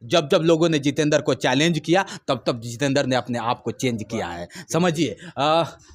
जब जब लोगों ने जितेंद्र को चैलेंज किया तब तब जितेंद्र ने अपने आप को चेंज किया है। समझिए,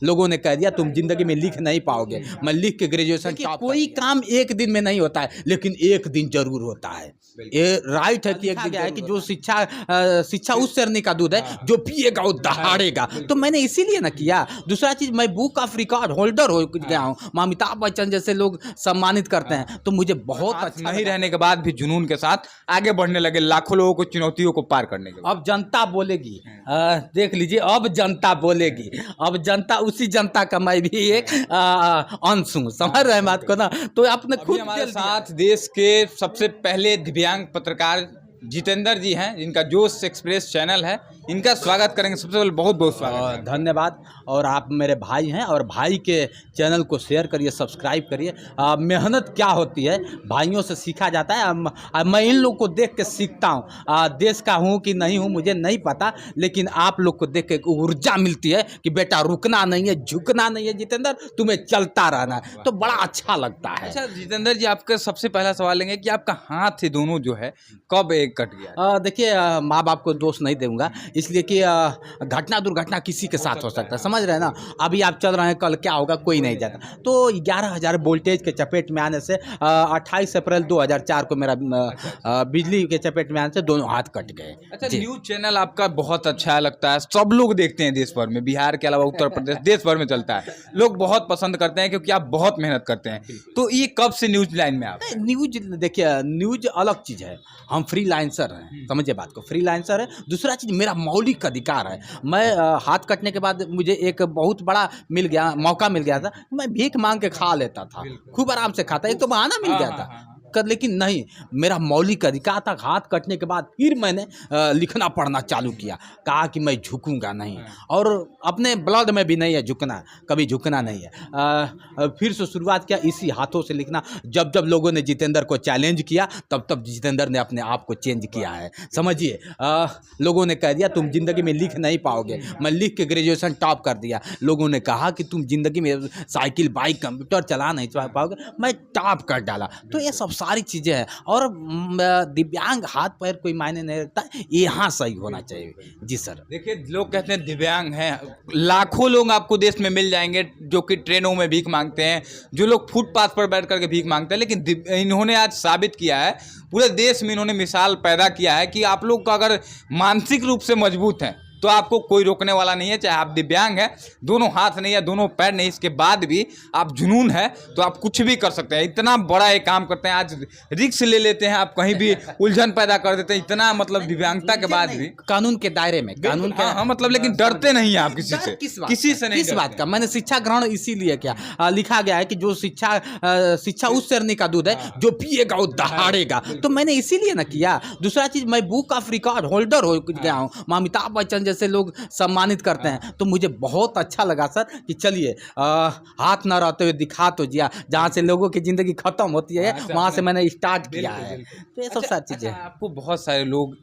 लोगों ने कह दिया तुम जिंदगी में लिख नहीं पाओगे। मैं लिख के ग्रेजुएशन, कोई काम एक दिन में नहीं होता है, लेकिन एक दिन जरूर होता है। ये राइट है कि एक दिन है कि जो शिक्षा उस शेरनी का दूध है जो पिएगा वो दहाड़ेगा। तो मैंने इसीलिए ना किया। दूसरा चीज, मैं बुक ऑफ रिकॉर्ड होल्डर हो गया हूँ। अमिताभ बच्चन जैसे लोग सम्मानित करते हैं, तो मुझे बहुत अच्छा नहीं रहने के बाद भी जुनून के साथ आगे बढ़ने लगे, लाखों लोगों को चुनौतियों को पार करने के बाद। अब जनता बोलेगी, देख लीजिए, अब जनता बोलेगी। अब जनता, उसी जनता का मैं भी एक अंश हूँ। समझ रहे हैं बात को ना। तो अपने खुद हमारे साथ देश के सबसे पहले दिव्यांग पत्रकार जितेंद्र जी हैं, जिनका जोश एक्सप्रेस चैनल है। इनका स्वागत करेंगे। सबसे पहले बहुत बहुत स्वागत है। धन्यवाद। और आप मेरे भाई हैं, और भाई के चैनल को शेयर करिए, सब्सक्राइब करिए। मेहनत क्या होती है, भाइयों से सीखा जाता है। मैं इन लोग को देख के सीखता हूँ। देश का हूँ कि नहीं हूँ मुझे नहीं पता, लेकिन आप लोग को देख के ऊर्जा मिलती है कि बेटा रुकना नहीं है, झुकना नहीं है जितेंद्र, तुम्हें चलता रहना है। तो बड़ा अच्छा लगता है। अच्छा जितेंद्र जी, आपका सबसे पहला सवाल लेंगे कि आपका हाथ से दोनों जो है कब एक कट गया? देखिए, माँ बाप को दोष नहीं दूंगा, इसलिए कि घटना दुर्घटना किसी के साथ हो सकता है। समझ रहे हैं ना। अभी आप चल रहे हैं, कल क्या होगा कोई नहीं जाता। तो 11,000 वोल्टेज के चपेट में आने से 28 अप्रैल 2004 को मेरा बिजली के चपेट में आने से दोनों हाथ कट गए। अच्छा, न्यूज चैनल आपका बहुत अच्छा लगता है, सब लोग देखते हैं देश भर में, बिहार के अलावा उत्तर प्रदेश, देश भर में चलता है। लोग बहुत पसंद करते हैं क्योंकि आप बहुत मेहनत करते हैं। तो ये कब से न्यूज लाइन में आप? न्यूज, देखिए, न्यूज अलग चीज है। हम फ्रीलांसर हैं, समझिए बात को, फ्रीलांसर है। दूसरा चीज, मेरा मौलिक अधिकार है। मैं हाथ कटने के बाद मुझे एक बहुत बड़ा मौका मिल गया था। मैं भीख मांग के खा लेता था, खूब आराम से खाता, एक तो बहाना मिल गया था। लेकिन नहीं, मेरा मौलिक अधिकार था। हाथ कटने के बाद फिर मैंने लिखना पढ़ना चालू किया, कहा कि मैं झुकूंगा नहीं, और अपने ब्लड में भी नहीं है झुकना, कभी झुकना नहीं है। फिर से शुरुआत किया इसी हाथों से लिखना। जब जब लोगों ने जितेंद्र को चैलेंज किया तब तब जितेंद्र ने अपने आप को चेंज किया है। समझिए, लोगों ने कह दिया तुम जिंदगी में लिख नहीं पाओगे। मैं लिख के ग्रेजुएशन टॉप कर दिया। लोगों ने कहा कि तुम जिंदगी में साइकिल, बाइक, कंप्यूटर चला नहीं पाओगे। मैं टॉप कर डाला। तो ये सब सारी चीज़ें हैं। और दिव्यांग हाथ पैर कोई मायने नहीं रखता, यहाँ सही होना चाहिए। जी सर। देखिए, लोग कहते हैं दिव्यांग हैं, लाखों लोग आपको देश में मिल जाएंगे जो कि ट्रेनों में भीख मांगते हैं, जो लोग फुटपाथ पर बैठ करके भीख मांगते हैं। लेकिन इन्होंने आज साबित किया है, पूरे देश में इन्होंने मिसाल पैदा किया है कि आप लोग का अगर मानसिक रूप से मजबूत हैं तो आपको कोई रोकने वाला नहीं है। चाहे आप दिव्यांग हैं, दोनों हाथ नहीं है, दोनों पैर नहीं, इसके बाद भी आप जुनून है तो आप कुछ भी कर सकते हैं। इतना बड़ा एक काम करते हैं, आज रिस्क ले लेते हैं, आप कहीं भी उलझन पैदा कर देते हैं। इतना मतलब दिव्यांगता के बाद भी कानून के दायरे में, कानून के, हाँ, मतलब लेकिन डरते नहीं हैं आप किसी से, किसी से नहीं। किस बात का? मैंने शिक्षा ग्रहण इसीलिए किया। लिखा गया है कि जो शिक्षा उस शेरनी का दूध है जो पिएगा वो दहाड़ेगा। तो मैंने इसीलिए ना किया। दूसरा चीज, मैं बुक ऑफ रिकॉर्ड होल्डर हो गया हूँ। अमिताभ बच्चन जैसे लोग सम्मानित करते हैं, तो मुझे बहुत अच्छा लगा सर कि चलिए, हाथ ना रहते हुए दिखा तो दिया। जहाँ से लोगों की जिंदगी खत्म होती है वहाँ से मैंने स्टार्ट किया है। तो ये सब सारी चीजें। आपको बहुत सारे लोग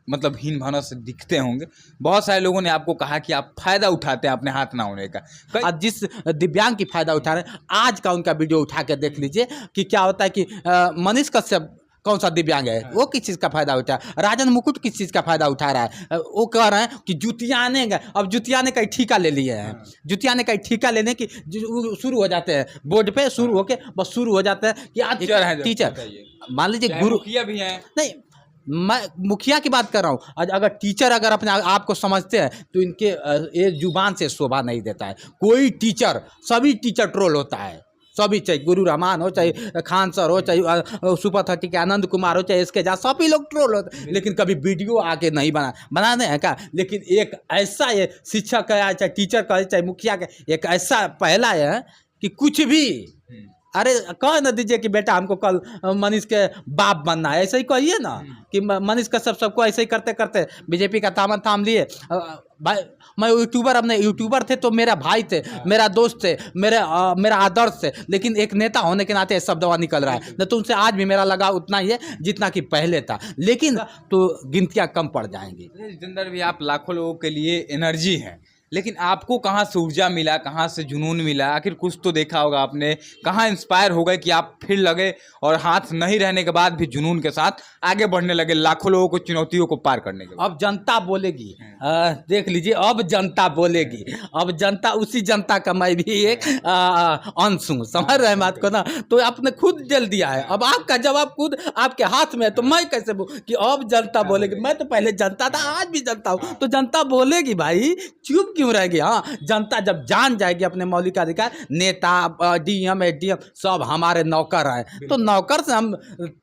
मतलब हीन भावना से दिखते होंगे, बहुत सारे लोगों ने आपको कहा कि आप फायदा उठाते हैं अपने हाथ ना होने का। जिस दिव्यांग की फायदा उठा रहे हैं, आज का उनका वीडियो उठा के देख लीजिए कि क्या होता है कि मनीष कश्यप कौन सा दिव्यांग है, वो किस चीज़ का फायदा उठा, राजन मुकुट किस चीज़ का फायदा उठा रहा है। वो कह रहे हैं कि जुतियाने का, अब जुतियाने का ठेका ले लिए हैं। जुतियाने का ठेका लेने की शुरू हो जाते हैं, बोर्ड पे शुरू होके बस शुरू हो जाते हैं कि आज टीचर, मान लीजिए गुरु भी हैं, नहीं, मैं मुखिया की बात कर रहा हूँ। अगर टीचर अगर अपने आप को समझते हैं तो इनके ये जुबान से शोभा नहीं देता है। कोई टीचर, सभी टीचर ट्रोल होता है, सभी, चाहे गुरु रहमान हो, चाहे खान सर हो, चाहे सुपर 30 के आनंद कुमार हो, चाहे इसके जा, सभी लोग ट्रोल होते हैं। लेकिन कभी वीडियो आके नहीं बनाते हैं क्या। लेकिन एक ऐसा ये शिक्षक है, चाहे टीचर का, चाहे मुखिया का, एक ऐसा पहला है कि कुछ भी, अरे कह न दीजिए कि बेटा हमको कल मनीष के बाप बनना है, ऐसे ही कहिए ना कि मनीष का सबको ऐसे ही करते करते बीजेपी का दामन थाम लिए। भाई, मैं यूट्यूबर, अपने यूट्यूबर थे तो मेरा भाई थे, मेरा दोस्त थे, मेरा आदर्श थे। लेकिन एक नेता होने के नाते सब दवा निकल रहा है, न तो उनसे आज भी मेरा लगाव उतना ही है जितना कि पहले था। लेकिन तो गिनतियाँ कम पड़ जाएंगी। जितेंद्र भी, आप लाखों लोगों के लिए एनर्जी हैं, लेकिन आपको कहाँ से ऊर्जा मिला, कहाँ से जुनून मिला? आखिर कुछ तो देखा होगा आपने, कहाँ इंस्पायर हो गए कि आप फिर लगे और हाथ नहीं रहने के बाद भी जुनून के साथ आगे बढ़ने लगे, लाखों लोगों को चुनौतियों को पार करने के बाद? अब जनता बोलेगी, देख लीजिए, अब जनता बोलेगी। अब जनता, उसी जनता का मैं भी एक अंश हूँ, समझ रहे हैं बात को ना। तो आपने खुद जल दिया है, अब आपका जवाब खुद आपके हाथ में है। तो मैं कैसे कि अब जनता बोलेगी? मैं तो पहले जनता था, आज भी जनता हूँ। तो जनता बोलेगी भाई, चुप क्यों रहेगी? हाँ, जनता जब जान जाएगी अपने मौलिक अधिकार, नेता, डीएम, एडीएम सब हमारे नौकर हैं, तो नौकर से हम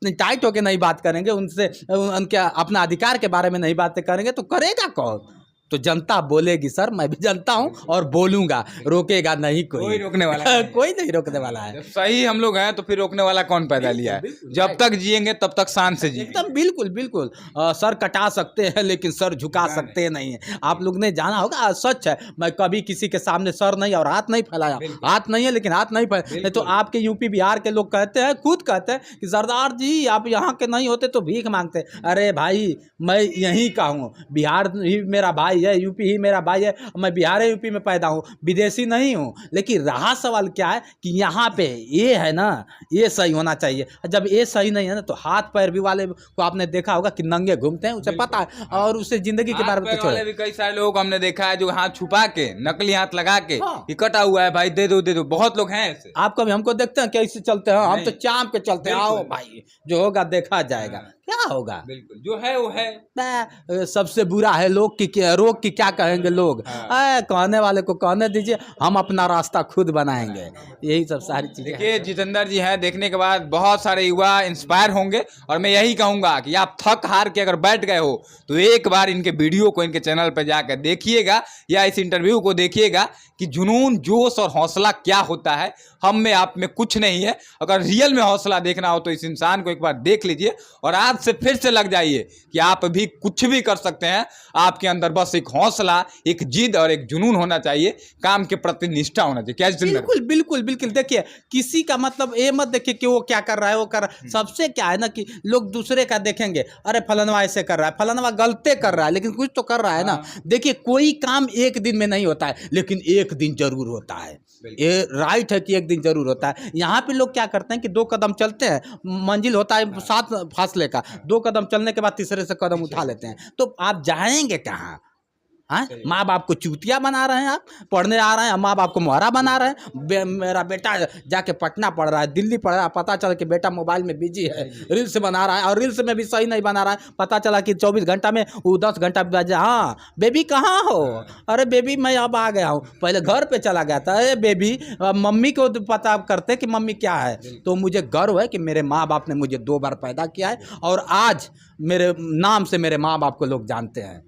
टाइट होके नहीं बात करेंगे, उनसे उनके अपना अधिकार के बारे में नहीं बातें करेंगे, तो करेगा कौन? तो जनता बोलेगी सर, मैं भी जनता हूँ और बोलूंगा, रोकेगा नहीं कोई रोकने वाला नहीं। कोई नहीं रोकने वाला है। जब सही हम लोग हैं तो फिर रोकने वाला कौन पैदा लिया है? जब तक जिएंगे तब तक शान से जिएंगे। एकदम बिल्कुल बिल्कुल। सर कटा सकते हैं लेकिन सर झुका सकते नहीं है। आप लोग ने जाना होगा, सच है, मैं कभी किसी के सामने सर नहीं और हाथ नहीं फैलाया। हाथ नहीं है लेकिन हाथ नहीं फैलाया। नहीं तो आपके यूपी बिहार के लोग कहते हैं, खुद कहते हैं कि सरदार जी आप यहाँ के नहीं होते तो भीख मांगते। अरे भाई, मैं यहीं का हूँ, बिहार ही मेरा भाई है, यूपी ही मेरा भाई है, मैं बिहार यूपी में पैदा हूँ, विदेशी नहीं हूँ। लेकिन रहा सवाल क्या है कि यहाँ पे ये है ना, ये सही होना चाहिए। जब ये सही नहीं है ना, तो हाथ पैर भी वाले को आपने देखा होगा कि नंगे घूमते हैं, उसे पता है, और उसे जिंदगी के बारे में तो छोड़े। भी कई सारे लोग हमने देखा है जो हाथ छुपा के, नकली हाथ लगा के, कि कटा हुआ है भाई, दे दो दे दो। बहुत लोग हैं ऐसे। आप कभी हमको देखते हैं कैसे चलते हैं? हम तो चाम के चलते हैं। आओ भाई, जो होगा देखा जाएगा। क्या होगा? बिल्कुल, जो है वो है। सबसे बुरा है लोग की, रोग की क्या कहेंगे लोग। कहने वाले को कहने दीजिए, हम अपना रास्ता खुद बनाएंगे। यही सब सारी चीजें। देखिए जितेंद्र जी हैं, देखने के बाद बहुत सारे युवा इंस्पायर होंगे, और मैं यही कहूंगा कि आप थक हार के अगर बैठ गए हो तो एक बार इनके वीडियो को इनके चैनल पर जाकर देखिएगा, या इस इंटरव्यू को देखिएगा कि जुनून, जोश और हौसला क्या होता है। हम में आप में कुछ नहीं है। अगर रियल में हौसला देखना हो तो इस इंसान को एक बार देख लीजिए, और आज से फिर से लग जाइए कि आप भी कुछ भी कर सकते हैं। आपके अंदर बस एक हौसला, एक जिद और एक जुनून होना चाहिए, काम के प्रति निष्ठा होना चाहिए। क्या बिल्कुल बिल्कुल बिल्कुल। देखिए, किसी का मतलब ये मत देखिए कि वो क्या कर रहा है, वो कर रहा है। सबसे क्या है ना कि लोग दूसरे का देखेंगे, अरे फलनवा ऐसे कर रहा है, फलनवा गलते कर रहा है, लेकिन कुछ तो कर रहा है ना। देखिए, कोई काम एक दिन में नहीं होता है, लेकिन एक दिन जरूर होता है। ये राइट है कि एक दिन जरूर होता है। यहाँ पे लोग क्या करते हैं कि 2 कदम चलते हैं, मंजिल होता है 7 फासले का, 2 कदम चलने के बाद तीसरे से कदम उठा लेते हैं। तो आप जाएंगे कहाँ? हाँ, माँ बाप को चूतिया बना रहे हैं, आप पढ़ने आ रहे हैं, माँ बाप को मुहरा बना रहे हैं। मेरा बेटा जाके पटना पढ़ रहा है, दिल्ली पढ़ रहा है, पता चला कि बेटा मोबाइल में बिजी है, रील्स बना रहा है, और रील्स में भी सही नहीं बना रहा है। पता चला कि 24 घंटा में वो 10 घंटा बजा। हाँ बेबी कहाँ हो? अरे बेबी मैं अब आ गया हूँ, पहले घर पे चला गया था। अरे बेबी, मम्मी को पता करते कि मम्मी क्या है। तो मुझे गर्व है कि मेरे माँ बाप ने मुझे 2 बार पैदा किया है, और आज मेरे नाम से मेरे माँ बाप को लोग जानते हैं।